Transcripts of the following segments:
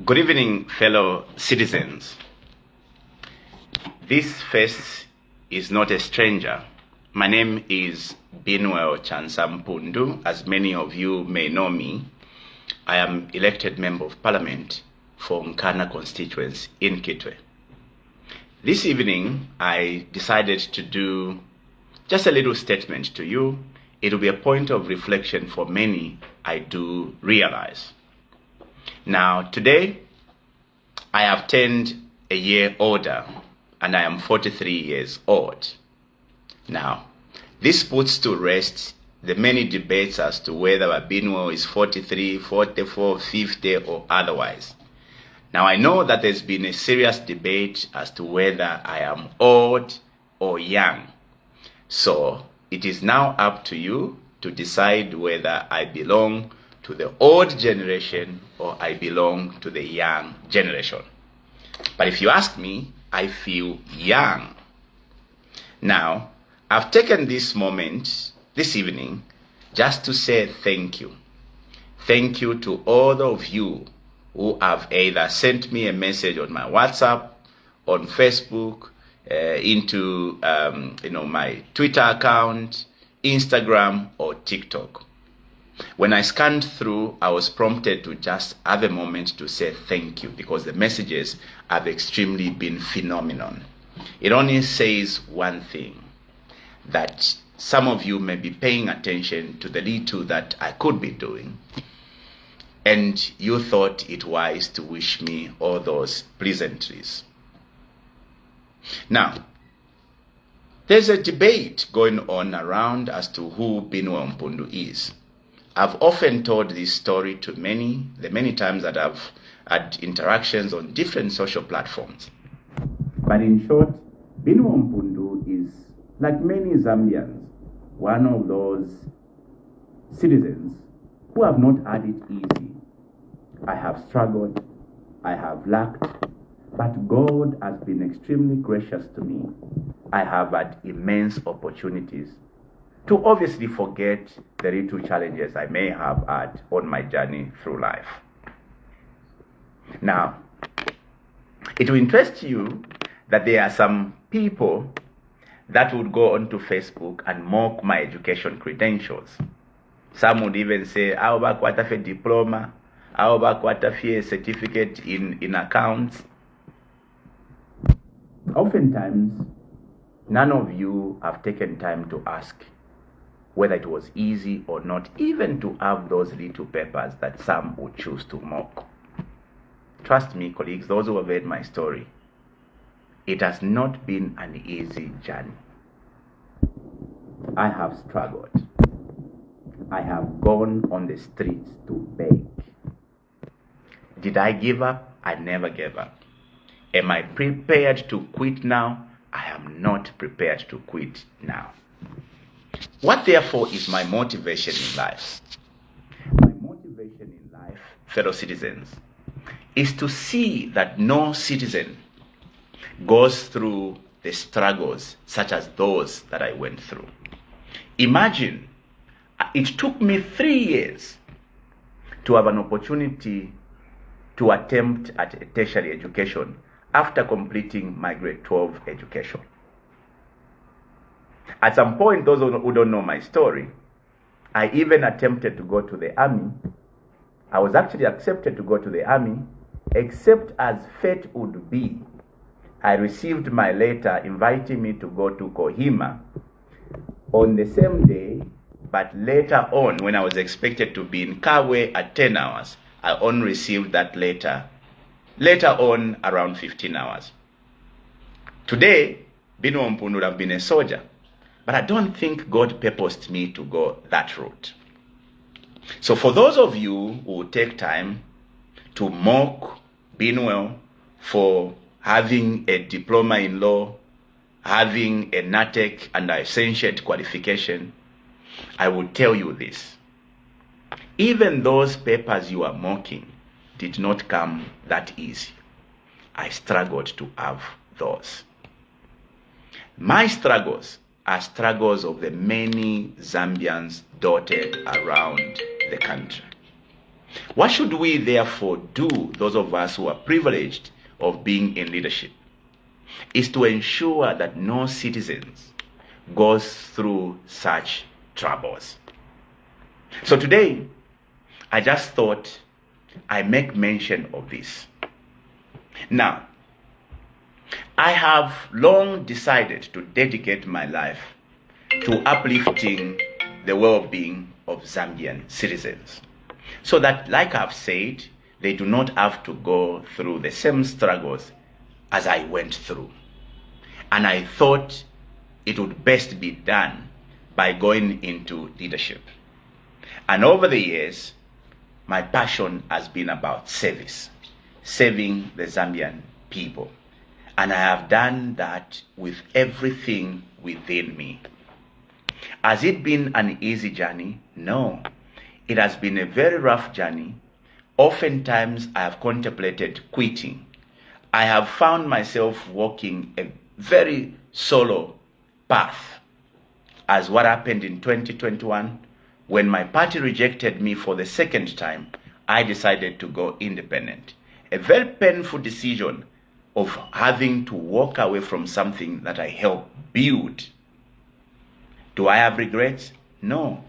Good evening, fellow citizens. This face is not a stranger. My name is Binwell Mpundu. As many of you may know me, I am elected Member of Parliament for Nkana constituency in Kitwe. This evening, I decided to do just a little statement to you. It will be a point of reflection for many, I do realize. Now, today, I have turned a year older, and I am 43 years old. Now, this puts to rest the many debates as to whether Binwell is 43, 44, 50, or otherwise. Now, I know that there's been a serious debate as to whether I am old or young. So, it is now up to you to decide whether I belong to the old generation or I belong to the young generation. But if you ask me, I feel young. Now, I've taken this moment, this evening, just to say thank you. Thank you to all of you who have either sent me a message on my WhatsApp, on Facebook, into my Twitter account, Instagram, or TikTok. When I scanned through, I was prompted to just have a moment to say thank you because the messages have extremely been phenomenal. It only says one thing, that some of you may be paying attention to the little that I could be doing, and you thought it wise to wish me all those pleasantries. Now, there's a debate going on around as to who Binwell Mpundu is. I've often told this story to the many times that I've had interactions on different social platforms. But in short, Binwell Mpundu is, like many Zambians, one of those citizens who have not had it easy. I have struggled, I have lacked, but God has been extremely gracious to me. I have had immense opportunities to obviously forget the little challenges I may have had on my journey through life. Now, it will interest you that there are some people that would go onto Facebook and mock my education credentials. Some would even say, "How about what a diploma? How about what a certificate in accounts?" Oftentimes, none of you have taken time to ask whether it was easy or not, even to have those little papers that some would choose to mock. Trust me, colleagues, those who have heard my story, it has not been an easy journey. I have struggled. I have gone on the streets to beg. Did I give up? I never gave up. Am I prepared to quit now? I am not prepared to quit now. What therefore is my motivation in life? My motivation in life, fellow citizens, is to see that no citizen goes through the struggles such as those that I went through. Imagine, it took me 3 years to have an opportunity to attempt at a tertiary education after completing my grade 12 education. At some point, those who don't know my story, I even attempted to go to the army. I was actually accepted to go to the army, except as fate would be, I received my letter inviting me to go to Kohima on the same day, but later on, when I was expected to be in Kawe at 10 hours, I only received that letter later on around 15 hours. Today, Binwell Mpundu would have been a soldier. But I don't think God purposed me to go that route. So for those of you who take time to mock Binwell for having a diploma in law, having a NATEC and a Essentiate qualification, I will tell you this. Even those papers you are mocking did not come that easy. I struggled to have those. My struggles are struggles of the many Zambians dotted around the country. What should we therefore do, those of us who are privileged of being in leadership, is to ensure that no citizens goes through such troubles. So today, I just thought I make mention of this. Now, I have long decided to dedicate my life to uplifting the well-being of Zambian citizens, so that, like I've said, they do not have to go through the same struggles as I went through. And I thought it would best be done by going into leadership. And over the years, my passion has been about service, serving the Zambian people. And I have done that with everything within me. Has it been an easy journey? No. It has been a very rough journey. Oftentimes, I have contemplated quitting. I have found myself walking a very solo path, as what happened in 2021. When my party rejected me for the second time, I decided to go independent. A very painful decision of having to walk away from something that I helped build. Do I have regrets? No,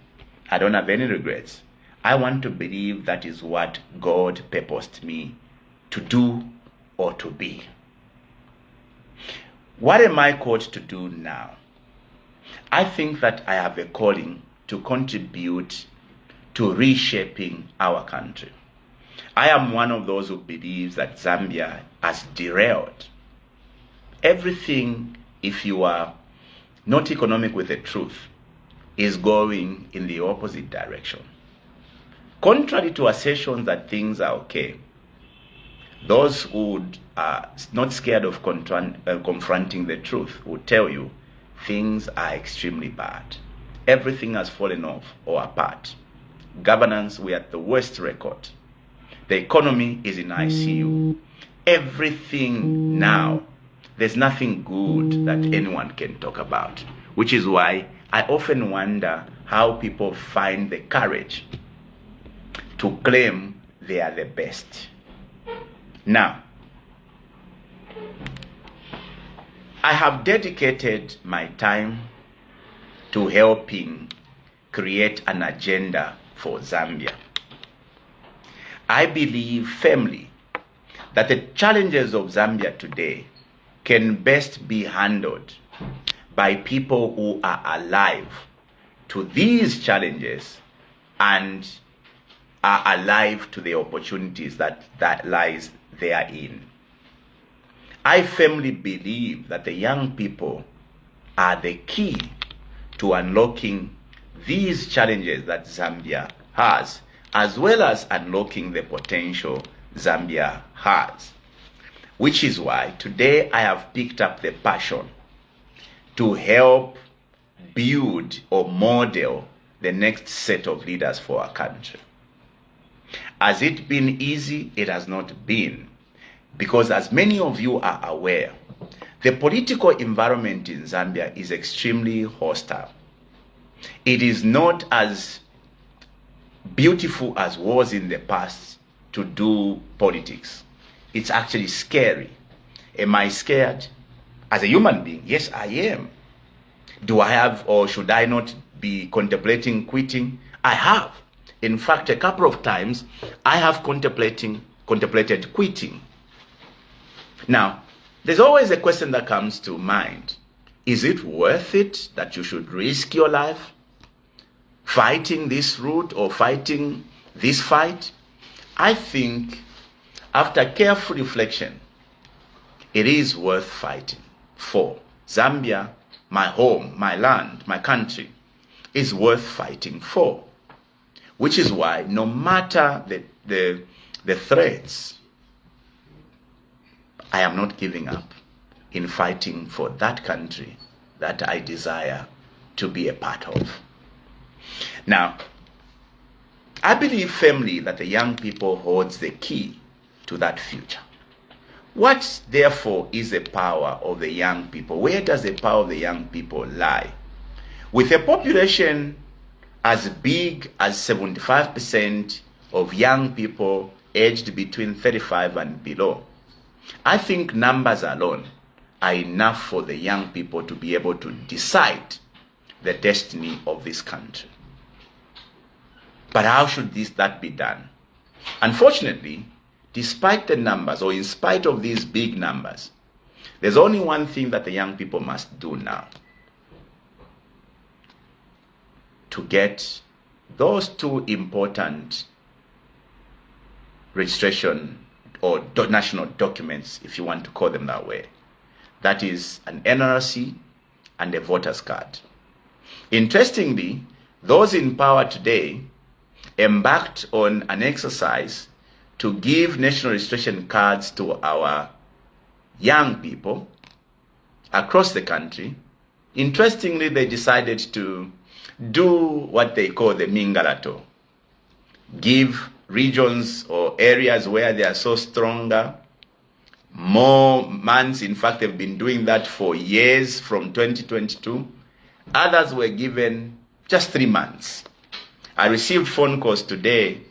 I don't have any regrets. I want to believe that is what God purposed me to do or to be. What am I called to do now? I think that I have a calling to contribute to reshaping our country. I am one of those who believes that Zambia has derailed. Everything, if you are not economic with the truth, is going in the opposite direction. Contrary to assertions that things are okay, those who are not scared of confronting the truth will tell you things are extremely bad. Everything has fallen off or apart. Governance, we are at the worst record. The economy is in ICU. Everything now, there's nothing good that anyone can talk about, which is why I often wonder how people find the courage to claim they are the best. Now, I have dedicated my time to helping create an agenda for Zambia. I believe firmly that the challenges of Zambia today can best be handled by people who are alive to these challenges and are alive to the opportunities that lies therein. I firmly believe that the young people are the key to unlocking these challenges that Zambia has, as well as unlocking the potential Zambia has. Which is why today I have picked up the passion to help build or model the next set of leaders for our country. Has it been easy? It has not been. Because as many of you are aware, the political environment in Zambia is extremely hostile. It is not as beautiful as was in the past to do politics. It's actually scary. Am I scared? As a human being, yes, I am. Do I have, or should I not be contemplating quitting? I have. In fact, a couple of times, I have contemplated quitting. Now, there's always a question that comes to mind. Is it worth it that you should risk your life fighting this route or fighting this fight? I think, after careful reflection, it is worth fighting for. Zambia, my home, my land, my country, is worth fighting for. Which is why, no matter the threats, I am not giving up in fighting for that country that I desire to be a part of. Now, I believe firmly that the young people holds the key to that future. What, therefore, is the power of the young people? Where does the power of the young people lie? With a population as big as 75% of young people aged between 35 and below. I think numbers alone are enough for the young people to be able to decide the destiny of this country. But how should that be done? Unfortunately, despite the numbers, or in spite of these big numbers, there's only one thing that the young people must do now: to get those two important registration or national documents, if you want to call them that way. That is an NRC and a voter's card. Interestingly, those in power today embarked on an exercise to give national registration cards to our young people across the country. Interestingly, they decided to do what they call the Mingalato. Give regions or areas where they are so stronger more months. In fact, they've been doing that for years from 2022. Others were given just 3 months. I received phone calls today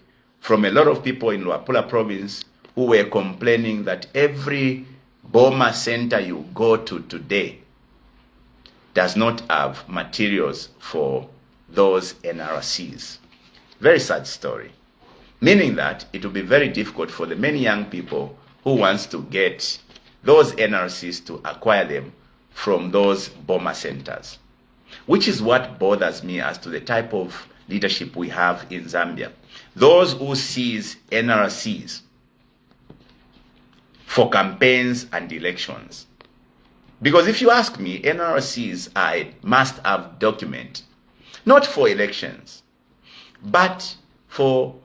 from a lot of people in Luapula province who were complaining that every Boma center you go to today does not have materials for those NRCs. Very sad story. Meaning that it will be very difficult for the many young people who wants to get those NRCs to acquire them from those Boma centers. Which is what bothers me as to the type of leadership we have in Zambia. Those who seize NRCs for campaigns and elections. Because if you ask me, NRCs are a must-have document, not for elections, but for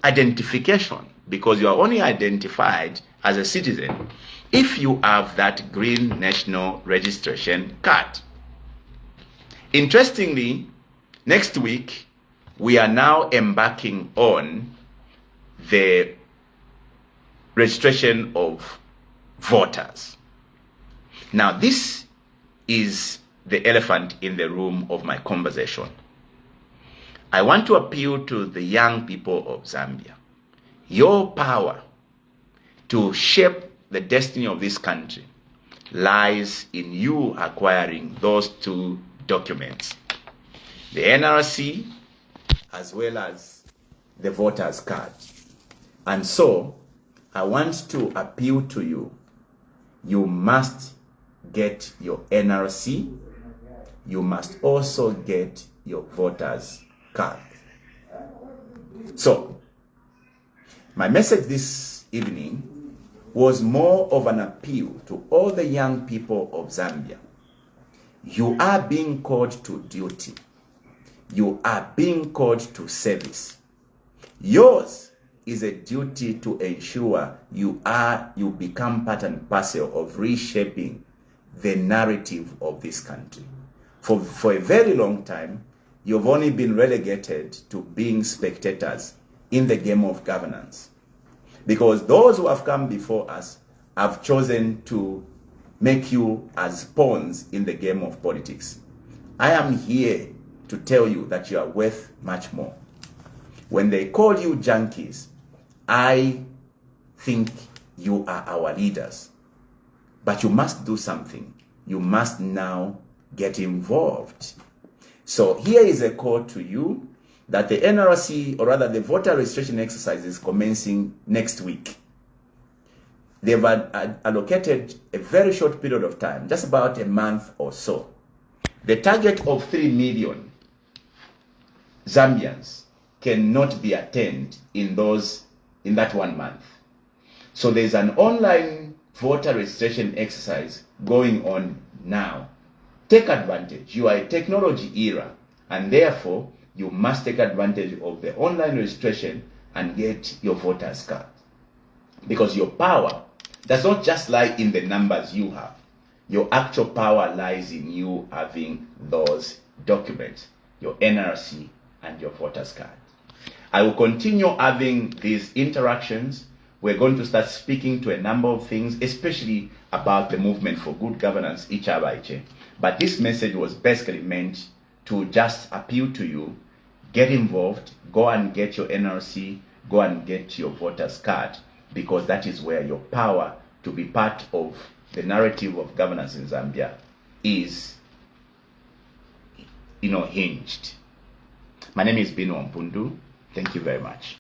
identification, because you are only identified as a citizen if you have that green national registration card. Interestingly, next week, we are now embarking on the registration of voters. Now, this is the elephant in the room of my conversation. I want to appeal to the young people of Zambia. Your power to shape the destiny of this country lies in you acquiring those two documents, the NRC as well as the voter's card. And so, I want to appeal to you. You must get your NRC. You must also get your voter's card. So, my message this evening was more of an appeal to all the young people of Zambia. You are being called to duty. You are being called to service. Yours is a duty to ensure you become part and parcel of reshaping the narrative of this country. For a very long time, you've only been relegated to being spectators in the game of governance. Because those who have come before us have chosen to make you as pawns in the game of politics. I am here to tell you that you are worth much more. When they call you junkies, I think you are our leaders. But you must do something. You must now get involved. So here is a call to you that the NRC, or rather the voter registration exercise, is commencing next week. They've allocated a very short period of time, just about a month or so. The target of 3 million Zambians cannot be attained in that 1 month. So there's an online voter registration exercise going on now. Take advantage. You are a technology era, and therefore you must take advantage of the online registration and get your voter's card. Because your power does not just lie in the numbers you have. Your actual power lies in you having those documents, your NRC and your voter's card. I will continue having these interactions. We're going to start speaking to a number of things, especially about the movement for good governance, Ichabache. But this message was basically meant to just appeal to you, get involved, go and get your NRC, go and get your voter's card, because that is where your power to be part of the narrative of governance in Zambia is, hinged. My name is Binwell Mpundu. Thank you very much.